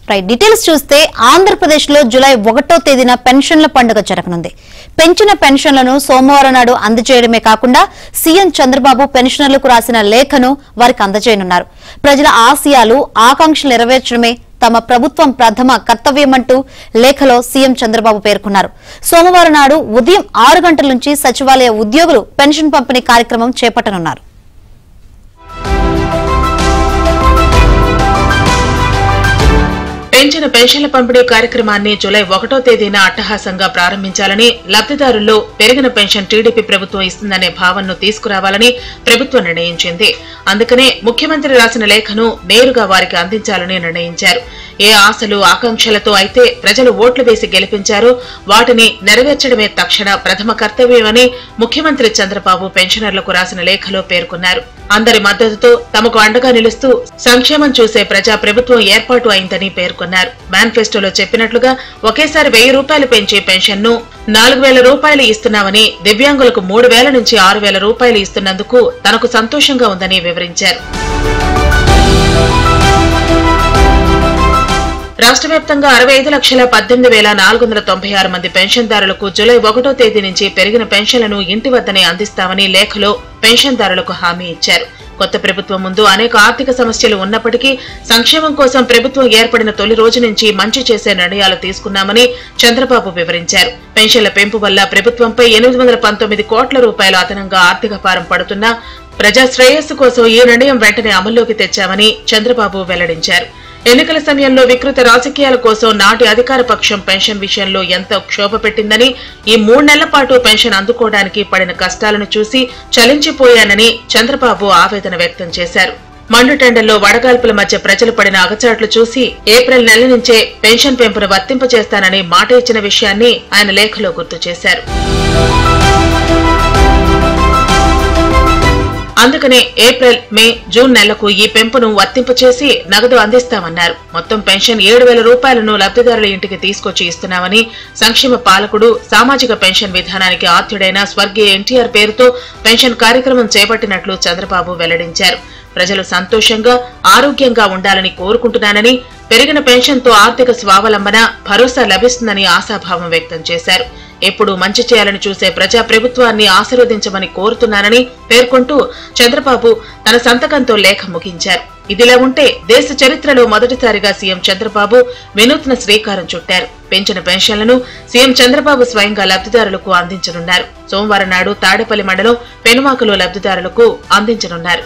Details చూస్తే ఆంధ్రప్రదేశ్ లో July 1వ తేదీన పెన్షన్ల పండుగ జరగనుంది. పెంచిన పెన్షన్లను సోమవారం నాడు అందజేయడమే కాకుండా సీఎం చంద్రబాబు పెన్షనర్లకు రాసిన లేఖను వారికి అందజేయనున్నారు. ప్రజల ఆశయాలు, ఆకాంక్షలు నెరవేర్చడమే తమ ప్రభుత్వం ప్రథమ కర్తవ్యమంటూ లేఖలో సీఎం చంద్రబాబు పేర్కొన్నారు. సోమవారం నాడు ఉదయం 6 గంటల నుంచి సచివాలయ ఉద్యోగులు పెన్షన్ పంపిణీ కార్యక్రమం చేపట్టనున్నారు. పెంచిన పెన్షన్ల పంపిణీ కార్యక్రమాన్ని జూలై 1వ తేదీన అట్టహాసంగా ప్రారంభించాలని, లబ్దిదారుల్లో పెరిగిన పెన్షన్ టీడీపీ ప్రభుత్వం ఇస్తుందనే భావనను తీసుకురావాలని ప్రభుత్వం నిర్ణయించింది. అందుకనే ముఖ్యమంత్రి రాసిన లేఖను నేరుగా వారికి అందించాలని నిర్ణయించారు. ఏ ఆశలు, ఆకాంక్షలతో అయితే ప్రజలు ఓట్లు వేసి గెలిపించారో వాటిని నెరవేర్చడమే తక్షణ ప్రథమ కర్తవ్యమని ముఖ్యమంత్రి చంద్రబాబు పెన్షనర్లకు రాసిన లేఖలో పేర్కొన్నారు. అందరి మద్దతుతో తమకు అండగా నిలుస్తూ సంక్షేమం చూసే ప్రజా ప్రభుత్వం ఏర్పాటు అయిందని పేర్కొన్నారు. మేనిఫెస్టోలో చెప్పినట్లుగా ఒకేసారి 1000 రూపాయలు పెంచే పెన్షన్ ను 4000 రూపాయలు ఇస్తున్నామని, దివ్యాంగులకు 3000 నుంచి 6000 రూపాయలు ఇస్తున్నందుకు తనకు సంతోషంగా ఉందని వివరించారు. రాష్ట్ర వ్యాప్తంగా 65,18,496 మంది పెన్షన్దారులకు జూలై 1వ తేదీ నుంచి పెరిగిన పెన్షన్లను ఇంటి వద్దనే అందిస్తామని లేఖలో పెన్షన్దారులకు హామీ ఇచ్చారు. కొత్త ప్రభుత్వం ముందు అనేక ఆర్థిక సమస్యలు ఉన్నప్పటికీ సంక్షేమం కోసం ప్రభుత్వం ఏర్పడిన తొలి రోజు నుంచి మంచి చేసే నిర్ణయాలు తీసుకున్నామని చంద్రబాబు వివరించారు. పెన్షన్ల పెంపు వల్ల ప్రభుత్వంపై 819 కోట్ల రూపాయలు అదనంగా ఆర్థిక భారం పడుతున్నా ప్రజా శ్రేయస్సు కోసం ఈ నిర్ణయం వెంటనే అమల్లోకి తెచ్చామని చంద్రబాబు వెల్లడించారు. ఎన్నికల సమయంలో వికృత రాజకీయాల కోసం నాటి అధికార పక్షం పెన్షన్ విషయంలో ఎంతో క్షోభ పెట్టిందని, ఈ 3 నెలల పాటు పెన్షన్ అందుకోవడానికి పడిన కష్టాలను చూసి చలించిపోయానని చంద్రబాబు ఆవేదన వ్యక్తం చేశారు. మండుటెండల్లో వడగాల్పుల మధ్య ప్రజలు పడిన అగచాట్లు చూసి ఏప్రిల్ నెల నుంచే పెన్షన్ పెంపును వర్తింపజేస్తానని మాట ఇచ్చిన విషయాన్ని ఆయన లేఖలో గుర్తు చేశారు. అందుకనే ఏప్రిల్, మే, జూన్ నెలలకు ఈ పెంపును వర్తింపచేసి నగదు అందిస్తామన్నారు. మొత్తం పెన్షన్ 7000 రూపాయలను లబ్దిదారుల ఇంటికి తీసుకొచ్చి ఇస్తున్నామని, సంక్షేమ పాలకుడు, సామాజిక పెన్షన్ విధానానికి ఆద్యుడైన స్వర్గీయ ఎన్టీఆర్ పేరుతో పెన్షన్ కార్యక్రమం చేపట్టినట్లు చంద్రబాబు వెల్లడించారు. ప్రజలు సంతోషంగా, ఆరోగ్యంగా ఉండాలని కోరుకుంటున్నానని, పెరిగిన పెన్షన్తో ఆర్థిక స్వావలంబన, భరోసా లభిస్తుందని ఆశాభావం వ్యక్తం చేశారు. ఎప్పుడు మంచి చేయాలని చూసే ప్రజా ప్రభుత్వాన్ని ఆశీర్వదించమని కోరుతున్నానని పేర్కొంటూ చంద్రబాబు తన సంతకంతో లేఖ ముగించారు. ఇదిలా ఉంటే దేశ చరిత్రలో మొదటిసారిగా సీఎం చంద్రబాబు వినూత్న శ్రీకారం చుట్టారు. పెంచిన పెన్షన్లను సీఎం చంద్రబాబు స్వయంగా లబ్దిదారులకు అందించనున్నారు. సోమవారం నాడు తాడేపల్లి మండలం పెనుమాకలో లబ్దిదారులకు అందించనున్నారు.